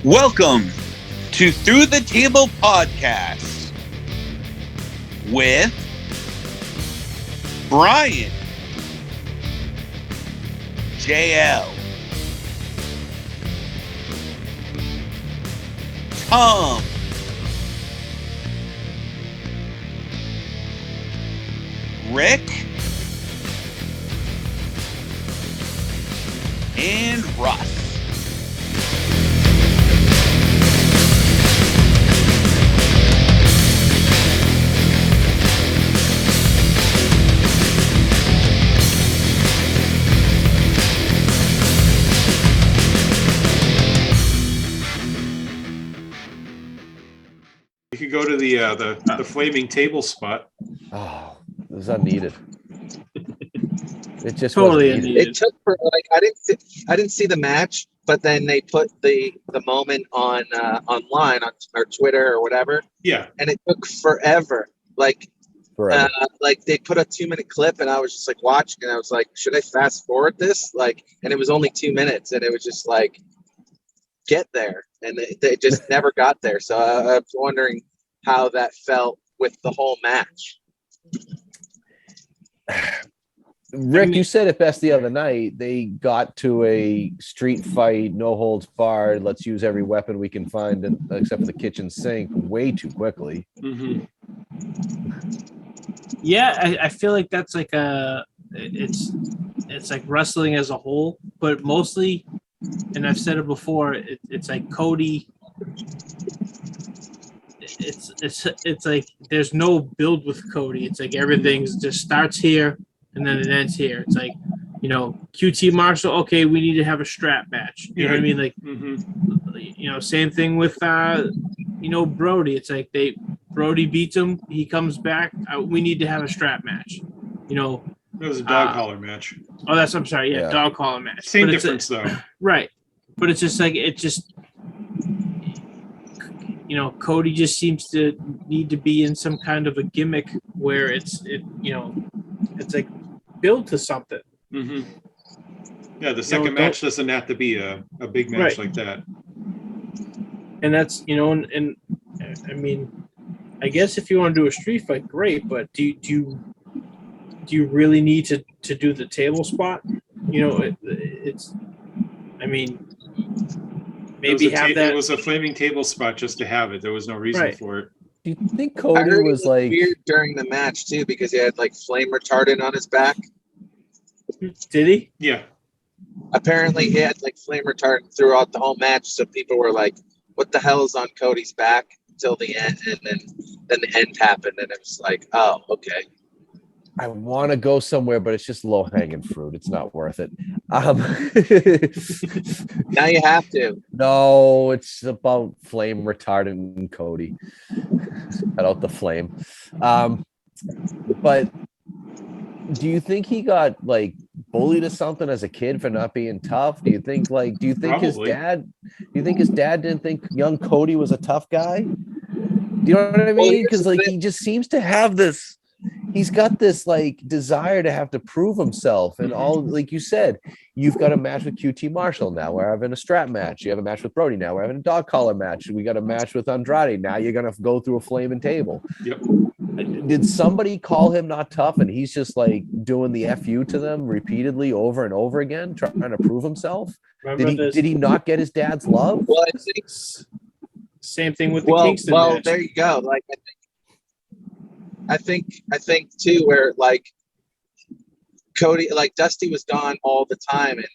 Welcome to Through the Table Podcast with Brian, JL, Tom, Rick, and Russ. You could go to the flaming table spot. Oh, it was unneeded. It just Totally wasn't needed. unneeded. It took for I didn't see the match, but then they put the moment on online on or Twitter or whatever, Yeah, and it took forever. Forever. Like they put a 2-minute clip, and I was just like watching, and I was like, should I fast forward this? And it was only 2 minutes, and it was just like, get there, and they just never got there. So I was wondering how that felt with the whole match. Rick, you said it best the other night. They got to a street fight, no holds barred. Let's use every weapon we can find, except for the kitchen sink, way too quickly. mm-hmm. Yeah, I feel like that's like it's like wrestling as a whole, but mostly, and I've said it before, it's like Cody. It's like there's no build with Cody. It's like everything's just starts here and then it ends here. It's like, QT Marshall. Okay, we need to have a strap match. You know what I mean? Like, same thing with Brody. It's like Brody beats him. He comes back. We need to have a strap match. It was a dog collar match. Oh, I'm sorry. Yeah, dog collar match. Same difference though. Right, but it's just like Cody just seems to need to be in some kind of a gimmick where it's like build to something. Mm-hmm. Yeah, the second match doesn't have to be a big match like that. And that's and I mean, I guess if you want to do a street fight, great. But do you really need to do the table spot? It's. I mean, maybe have that. It was a flaming table spot just to have it. There was no reason for it. Do you think I Cody heard was it like weird during the match too, because he had like flame retardant on his back. Did he? Yeah. Apparently he had like flame retardant throughout the whole match, so people were like, what the hell is on Cody's back until the end, and then the end happened, and it was like, oh, okay. I want to go somewhere, but it's just low hanging fruit. It's not worth it. Now you have to. No, it's about flame retardant and Cody. Cut out the flame. But do you think he got like bullied or something as a kid for not being tough? Do you think his dad didn't think young Cody was a tough guy? Do you know what I mean? Because he just seems to have this. He's got this like desire to have to prove himself, and all, like you said, you've got a match with QT Marshall. Now we're having a strap match. You have a match with Brody. Now we're having a dog collar match. We got a match with Andrade. Now you're gonna go through a flaming table. Yep. Did somebody call him not tough, and he's just like doing the FU to them repeatedly over and over again, trying to prove himself? Did he not get his dad's love? Well, Same thing with the Kingston match. There you go. Like I think too, where like Cody, like Dusty was gone all the time, and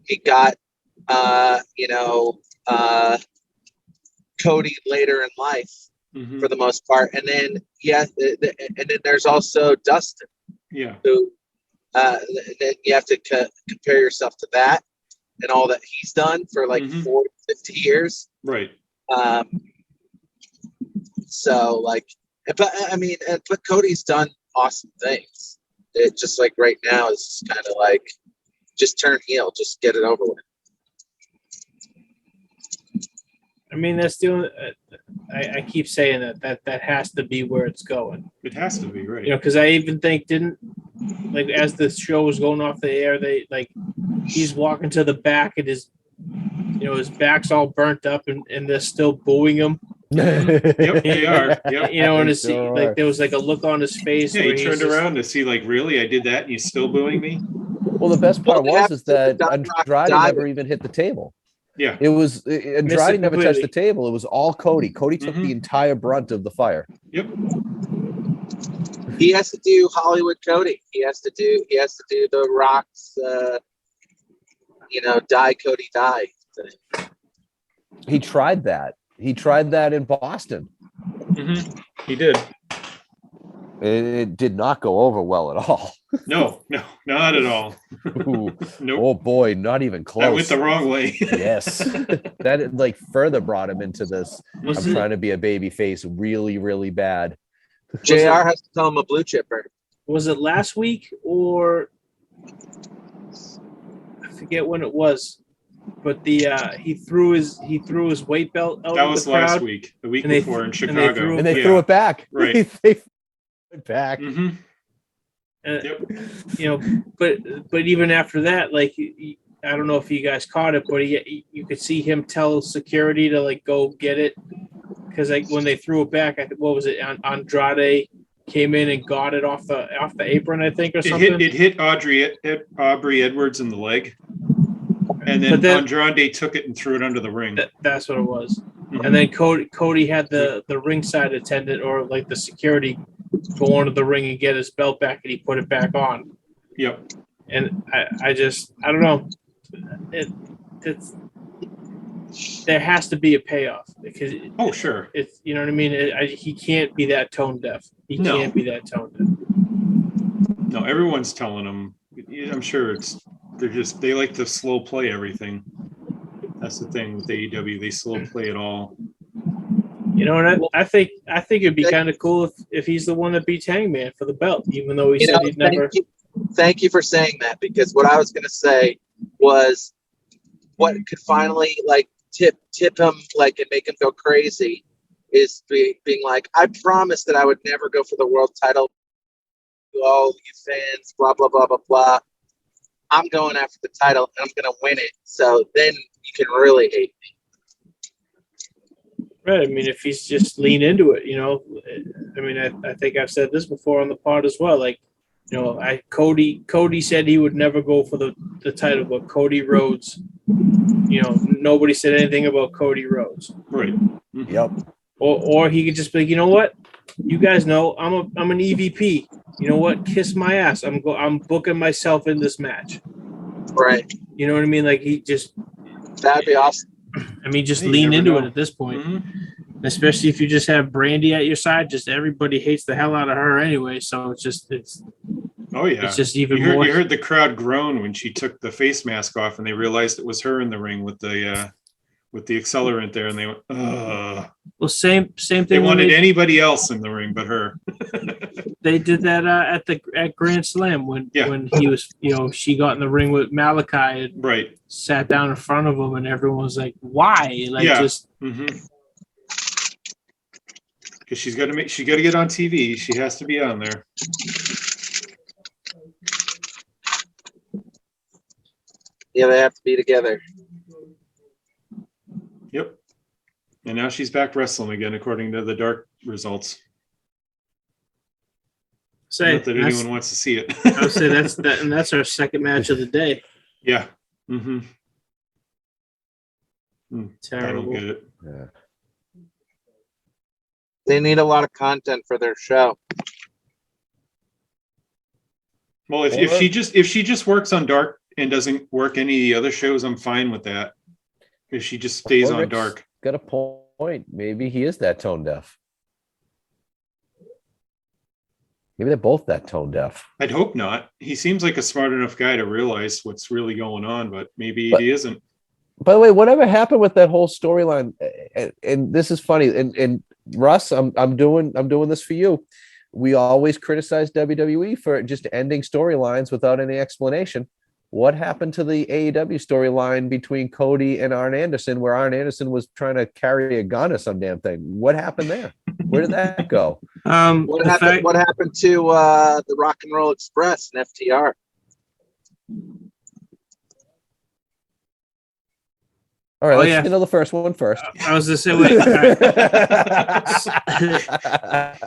he got Cody later in life for the most part, and then and then there's also Dustin, who then you have to compare yourself to that and all that he's done for like 40, 50 years, right? So like. But I mean, but Cody's done awesome things. It just like right now is kind of like just turn heel, just get it over with. I mean, that's the only. I keep saying that has to be where it's going. It has to be, right? Because I even think as the show was going off the air, he's walking to the back and his his back's all burnt up and they're still booing him. Yep, they are. Yep. And They it's sure like are. there was like a look on his face. Yeah, where he he's turned around to see, like, really, I did that, and he's still booing me. Well, the best part Well, is that Andrade never even hit the table. Yeah. It was Andrade never touched the completely. table. It was all Cody. Cody took Mhm. the entire brunt of the fire. Yep. He has to do Hollywood Cody. He has to do the Rock's die Cody die thing. He tried that. He tried that in Boston. Mm-hmm. He did. It did not go over well at all. No, not at all. Ooh, Nope. oh boy, not even close. That went the wrong way. Yes. That like further brought him into this. Was I'm it- trying to be a baby face really, really bad. JR has to tell him a blue chipper. Was it last week or I forget when it was, but he threw his weight belt out That of was the crowd. last week, the week And they- before in and they Chicago. threw- And they Yeah. threw it back. Right. They threw it back. Mm-hmm. Yep. But even after that, like I don't know if you guys caught it, but you could see him tell security to like go get it because like when they threw it back, what was it? Andrade came in and got it off the apron, I think, or something. It hit Aubrey Edwards in the leg, and But then then- Andrade took it and threw it under the ring. That's what it was. Mhm. And then Cody had the ringside attendant or like the security go onto the ring and get his belt back, and he put it back on. Yep. And I don't know. It's there has to be a payoff because Oh, sure. it's you know what I mean. He can't be that tone deaf. He No. can't be that tone deaf. No, everyone's telling them. I'm sure they like to slow play everything. That's the thing with AEW. They slow play it all. You know, and I think it'd be kind of cool if he's the one that beats Hangman for the belt, even though he said he'd never. Thank you for saying that, because what I was going to say was what could finally like tip him like and make him go crazy is being like, I promised that I would never go for the world title. All you fans, blah blah blah blah blah. I'm going after the title and I'm going to win it. So then you can really hate me. Right. I mean, if he's just lean into it, I mean, I think I've said this before on the pod as well. Like, Cody said he would never go for the title, but Cody Rhodes, nobody said anything about Cody Rhodes. Right. Yep. Or he could just be like, you know what? You guys know I'm an EVP. You know what? Kiss my ass. I'm booking myself in this match. Right. You know what I mean? Like That'd be awesome. I mean, just You lean never into know. it at this point. Mhm. Especially if you just have Brandy at your side, just everybody hates the hell out of her anyway. So it's Oh yeah. it's just even You more. heard the crowd groan when she took the face mask off, and they realized it was her in the ring with the accelerant there, and they went, ugh. Well, same thing. They when wanted anybody else in the ring but her. they did that at Grand Slam when he was she got in the ring with Malachi and Right. sat down in front of him, and everyone was like, "Why?" Like Yeah. just Because she's got to get on TV. She has to be on there. Yeah, they have to be together. Yep. And now she's back wrestling again, according to the Dark results. say Not that anyone wants to see it. I would say that's our second match of the day. Yeah. Mm-hmm. I don't Terrible. get it. Yeah. They need a lot of content for their show. Well, if she just works on Dark and doesn't work any of the other shows, I'm fine with that. If she just stays Well, on Rick's Dark. got a point. Maybe he is that tone deaf. Maybe they're both that tone deaf. I'd hope not. He seems like a smart enough guy to realize what's really going on, but maybe he isn't. By the way, whatever happened with that whole storyline? And this is funny. And Russ, I'm doing this for you. We always criticize WWE for just ending storylines without any explanation. What happened to the AEW storyline between Cody and Arn Anderson, where Arn Anderson was trying to carry a gun or some damn thing? What happened there? Where did that go? What happened to the Rock and Roll Express and FTR? All right, Oh, let's yeah. handle the first one first. I was gonna say, wait. All right.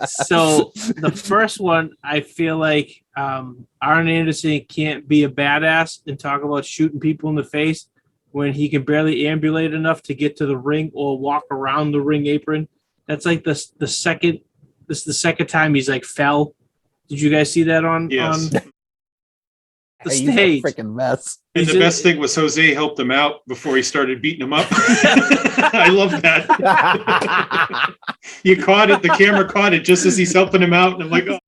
So the first one, I feel like Arn Anderson can't be a badass and talk about shooting people in the face when he can barely ambulate enough to get to the ring or walk around the ring apron. That's like the second. This is the second time he's like fell. Did you guys see that on Yes. the He's a stage? freaking mess. And the best thing was Jose helped him out before he started beating him up. I love that. You caught it. The camera caught it just as he's helping him out. And I'm like, oh.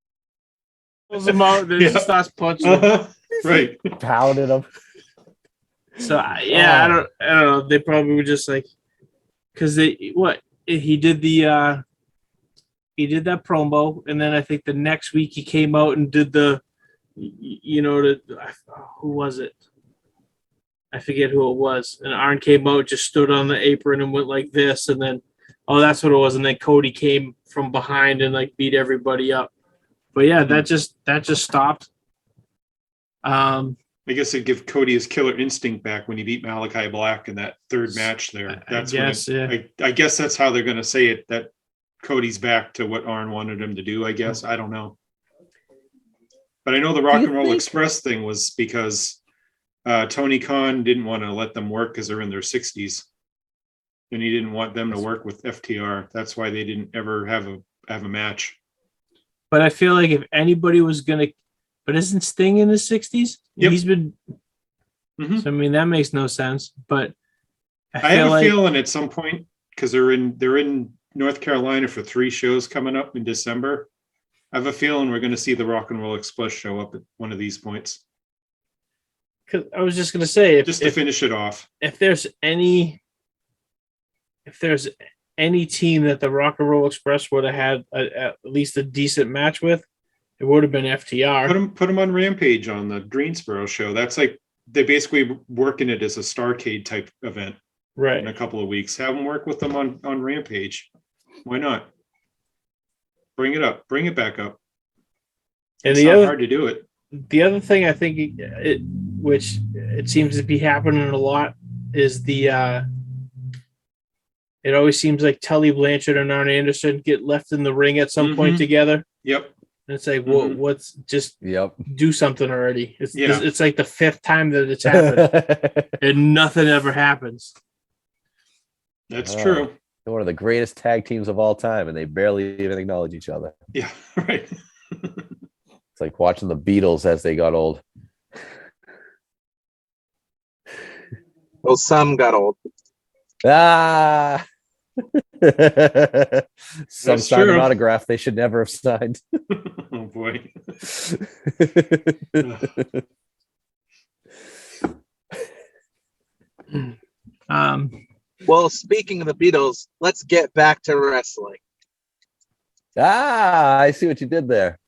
Pulls him out, then Yeah. he starts punching him. Uh-huh. Right. Pounded him. So I don't know. They probably were just like, because he did that promo, and then I think the next week he came out and did who was it? I forget who it was. And Arn came out, just stood on the apron and went like this, and then that's what it was. And then Cody came from behind and like beat everybody up. But yeah, that just stopped. I guess it'd give Cody his killer instinct back when he beat Malachi Black in that third match there. I guess that's how they're going to say it, that Cody's back to what Arn wanted him to do, I guess. I don't know. But I know the Rock and Roll Express thing was because Tony Khan didn't want to let them work because they're in their 60s. And he didn't want them to work with FTR. That's why they didn't ever have a match. But I feel like if anybody was going to, but isn't Sting in his 60s? Yep. He's been, Mm-hmm. So I mean, that makes no sense. But I have a feeling at some point, because they're in North Carolina for 3 shows coming up in December. I have a feeling we're going to see the Rock and Roll Express show up at one of these points. Because I was just going to say, to finish it off, if there's any team that the Rock and Roll Express would have had at least a decent match with, it would have been FTR. Put them on Rampage on the Greensboro show. That's like they're basically working it as a Starcade type event, right? In a couple of weeks, have them work with them on Rampage. Why not? Bring it back up. And it's not hard to do it. The other thing I think which it seems to be happening a lot is it always seems like Tully Blanchard and Arn Anderson get left in the ring at some point together. Yep. And it's like, well, what's just do something already. It's like the 5th time that it's happened and nothing ever happens. That's true. They're one of the greatest tag teams of all time, and they barely even acknowledge each other. Yeah, right. It's like watching the Beatles as they got old. Well, some got old. Ah. Some signed an true. autograph they should never have signed. Oh boy. Well, speaking of the Beatles, let's get back to wrestling. I see what you did there.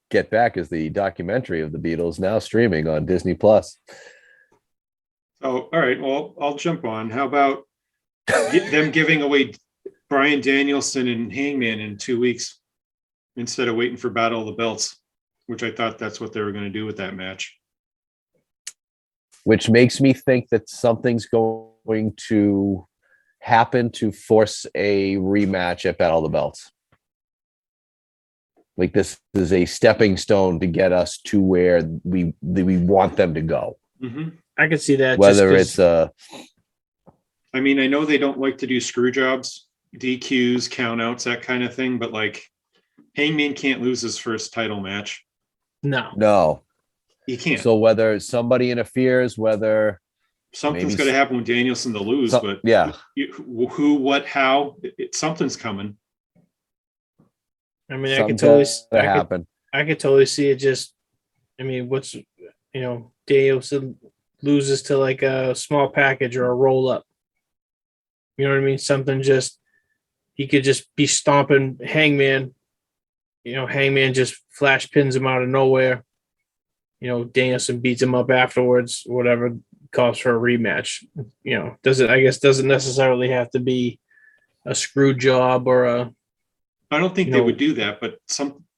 Get Back is the documentary of the Beatles, now streaming on Disney Plus. Oh, all right. Well, I'll jump on. How about them giving away Bryan Danielson and Hangman in 2 weeks instead of waiting for Battle of the Belts, which I thought that's what they were going to do with that match. Which makes me think that something's going to happen to force a rematch at Battle of the Belts. Like this is a stepping stone to get us to where we want them to go. Mm-hmm. I could see that. Whether it's I mean, I know they don't like to do screw jobs, DQs, countouts, that kind of thing, but like Hangman can't lose his first title match. No. He can't. So whether somebody interferes, whether something's going to happen with Danielson to lose, but who, what, how, something's coming. I mean, I could totally see it. Just, I mean, Danielson loses to like a small package or a roll up. You know what I mean? Something just, he could just be stomping Hangman. Hangman just flash pins him out of nowhere. Danielson beats him up afterwards, whatever, calls for a rematch. Doesn't necessarily have to be a screw job or a. I don't think they would do that, but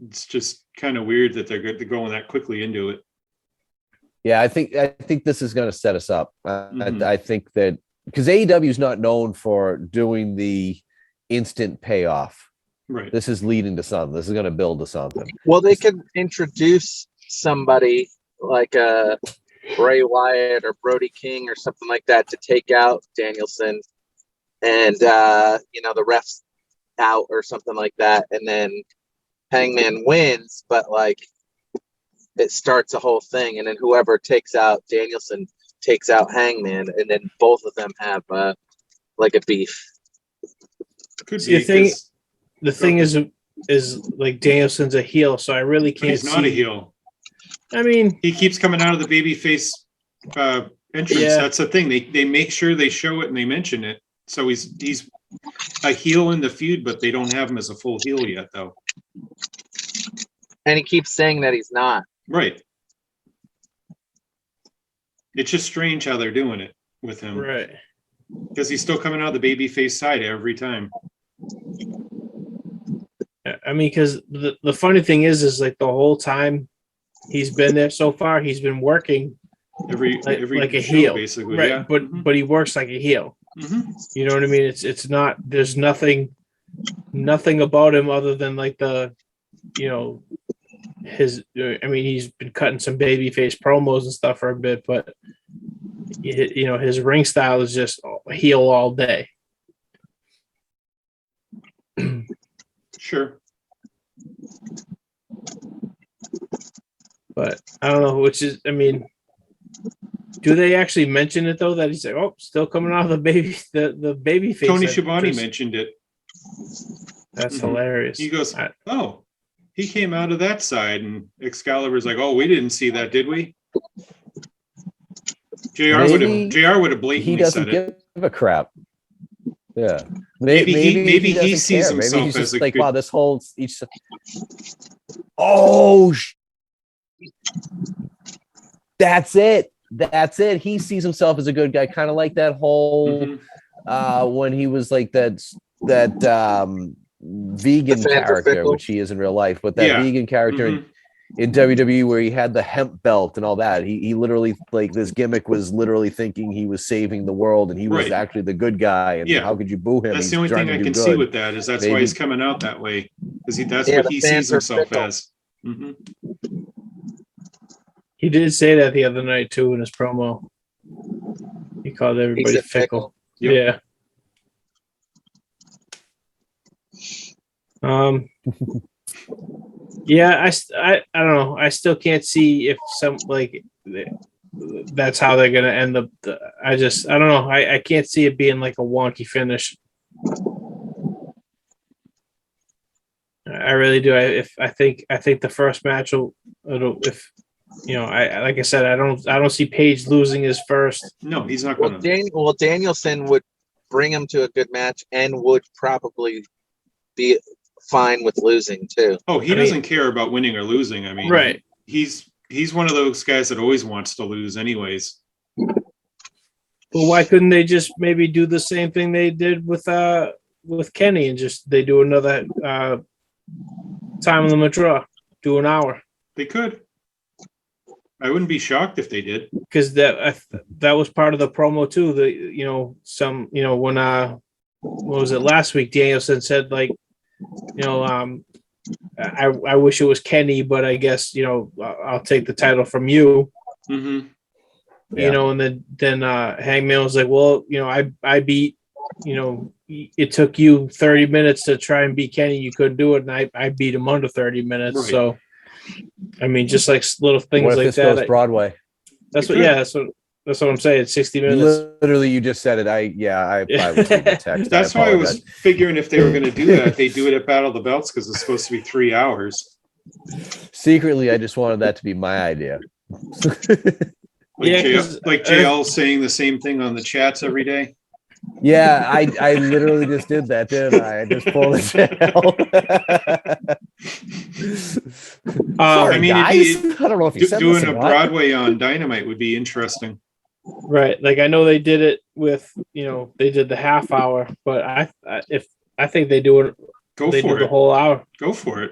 it's just kind of weird that they're going that quickly into it. Yeah, I think this is going to set us up. I think that because AEW is not known for doing the instant payoff. Right. This is leading to something. This is going to build to something. Well, they could introduce somebody like a Bray Wyatt or Brody King or something like that to take out Danielson, and the refs out or something like that, and then Hangman wins, but like it starts a whole thing, and then whoever takes out Danielson takes out Hangman, and then both of them have like a beef. Could See, be. the thing is like Danielson's a heel, so I really can't. He's not a heel. I mean, he keeps coming out of the babyface entrance. Yeah. That's the thing. They make sure they show it and they mention it. So he's a heel in the feud, but they don't have him as a full heel yet, though. And he keeps saying that he's not. Right. It's just strange how they're doing it with him. Right. Because he's still coming out of the babyface side every time. I mean, because the funny thing is like the whole time he's been there so far, he's been working every like a show, heel, basically. Right. Yeah. But he works like a heel. Mm-hmm. You know what I mean? It's not. There's nothing about him other than like his. I mean, he's been cutting some babyface promos and stuff for a bit, but his ring style is just heel all day. Sure. But I don't know, which is, I mean, do they actually mention it though? That he's like, oh, still coming out of the baby face. Tony Schiavone mentioned it. That's hilarious. He goes, oh, he came out of that side, and Excalibur's like, oh, we didn't see that, did we? JR would have blatantly he doesn't said it. Give a crap. Yeah. Maybe he sees himself he's as just like, wow, this whole each. Oh, that's it. He sees himself as a good guy, kind of like that whole when he was like that vegan character, which he is in real life, but that vegan character in WWE where he had the hemp belt and all that. He literally, like, this gimmick was literally thinking he was saving the world, and he was actually the good guy. And how could you boo him? That's the only thing I can see with that is that's why he's coming out that way, because that's what he sees himself as. Mm-hmm. He did say that the other night too in his promo. He called everybody fickle. Yep. Yeah. Yeah, I don't know. I still can't see if that's how they're gonna end up. I don't know. I can't see it being like a wonky finish. I really do. I think the first match will like I said, I don't see Page losing his first. No, he's not going to. Danielson would bring him to a good match and would probably be fine with losing too. Oh, he doesn't care about winning or losing. I mean, right. He's one of those guys that always wants to lose anyways. But why couldn't they just maybe do the same thing they did with Kenny and just they do another time limit draw, do an hour? They could. I wouldn't be shocked if they did, because that was part of the promo too. When what was it last week? Danielson said like, I wish it was Kenny, but I guess I'll take the title from you. Mm-hmm. And then Hangman was like, well, I beat. It took you 30 minutes to try and beat Kenny. You couldn't do it, and I beat him under 30 minutes. Right. So. I mean, just like little things what if like this that. Goes Broadway. That's what I'm saying. 60 minutes. Literally, you just said it. I received the text. That's why I was figuring if they were going to do that, they do it at Battle of the Belts because it's supposed to be 3 hours. Secretly, I just wanted that to be my idea. Like JL saying the same thing on the chats every day. Yeah, I literally just did that, didn't I? I just pulled it down. Sorry, I mean, guys. I don't know if you said doing a Broadway on Dynamite would be interesting. Right. Like I know they did it with, they did the half hour, but I think they do it. Go they for do it. The whole hour. Go for it.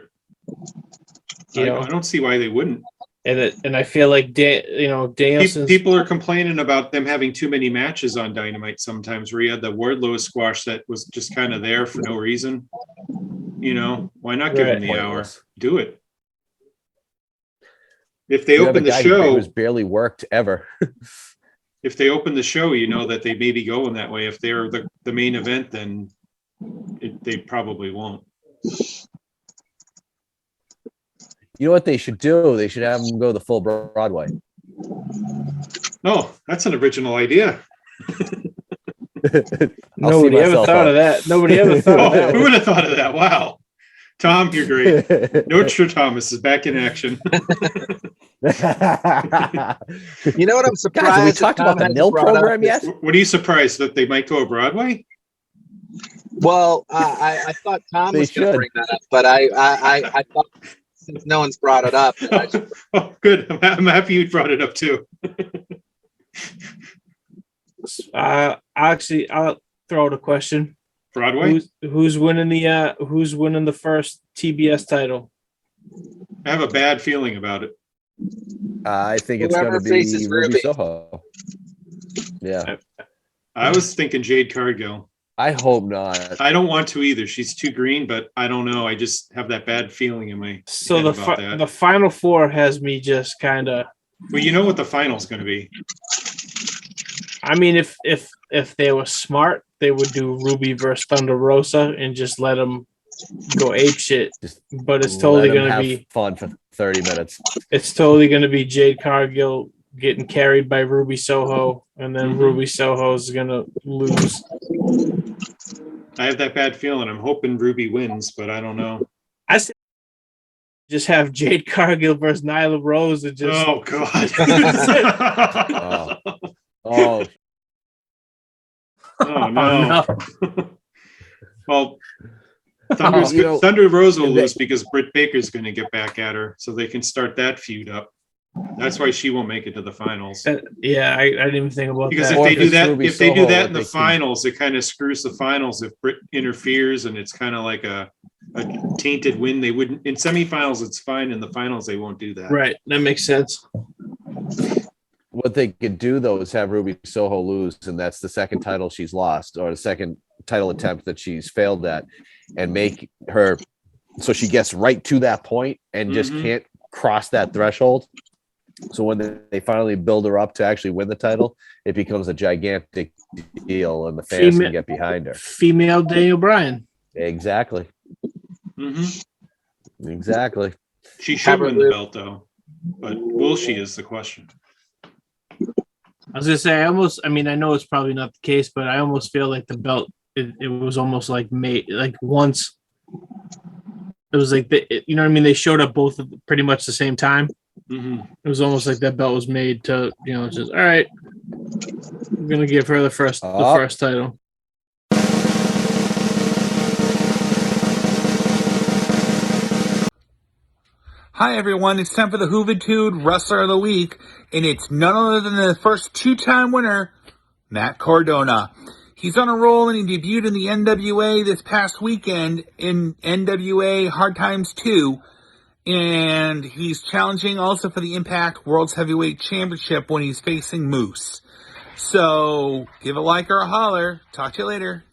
I don't see why they wouldn't. And I feel like Danielson. People are complaining about them having too many matches on Dynamite sometimes, where you had the Wardlow squash that was just kind of there for no reason. Why not give them the hour? Do it. If they open the show, it was barely worked ever. If they open the show, that they may be going that way. If they're the main event, then they probably won't. You know what they should do? They should have them go the full Broadway. Oh, that's an original idea. Nobody ever thought of that. Nobody ever thought of that. Who would have thought of that? Wow. Tom, you're great. Nostradamus is back in action. You know what I'm surprised? Guys, have we talked about the NIL program yet? What are you surprised that they might go Broadway? Well, I thought Tom was going to bring that up, but I thought since no one's brought it up. Oh, good. I'm happy you brought it up too. Actually, I'll throw out a question. Broadway? Who's winning the first TBS title? I have a bad feeling about it. I think it's going to be Ruby Soho. Yeah. I was thinking Jade Cargill. I hope not. I don't want to either. She's too green, but I don't know. I just have that bad feeling in my So the final four has me just kind of. Well, you know what the final's going to be. I mean, if they were smart, they would do Ruby versus Thunder Rosa and just let them go ape shit. But it's totally going to be fun for 30 minutes. It's totally going to be Jade Cargill getting carried by Ruby Soho, and then Ruby Soho is going to lose. I have that bad feeling. I'm hoping Ruby wins, but I don't know. I just have Jade Cargill versus Nyla Rose and just. Oh God. Oh no. Well, Thunder Rose will lose because Britt Baker's going to get back at her, so they can start that feud up. That's why she won't make it to the finals. I didn't even think about because that. If they do that in the finals, it kind of screws the finals. If Britt interferes, and it's kind of like a tainted win. They wouldn't in semifinals. It's fine. In the finals, they won't do that. Right, that makes sense. What they could do though is have Ruby Soho lose, and that's the second title she's lost, or the second title attempt that she's failed at, and make her so she gets right to that point and just can't cross that threshold. So when they finally build her up to actually win the title, it becomes a gigantic deal, and the fans can get behind her. Female Daniel Bryan. Exactly. Exactly. She should win the belt, though. But will she is the question. I was going to say, I know it's probably not the case, but I almost feel like the belt, it was almost like made, like once. It was like, you know what I mean? They showed up both at pretty much the same time. It was almost like that belt was made to, just, all right, I'm going to give her the first title. Hi, everyone. It's time for the Juventud Wrestler of the Week, and it's none other than the first two-time winner, Matt Cardona. He's on a roll, and he debuted in the NWA this past weekend in NWA Hard Times 2, and he's challenging also for the Impact World's Heavyweight Championship when he's facing Moose. So, give a like or a holler. Talk to you later.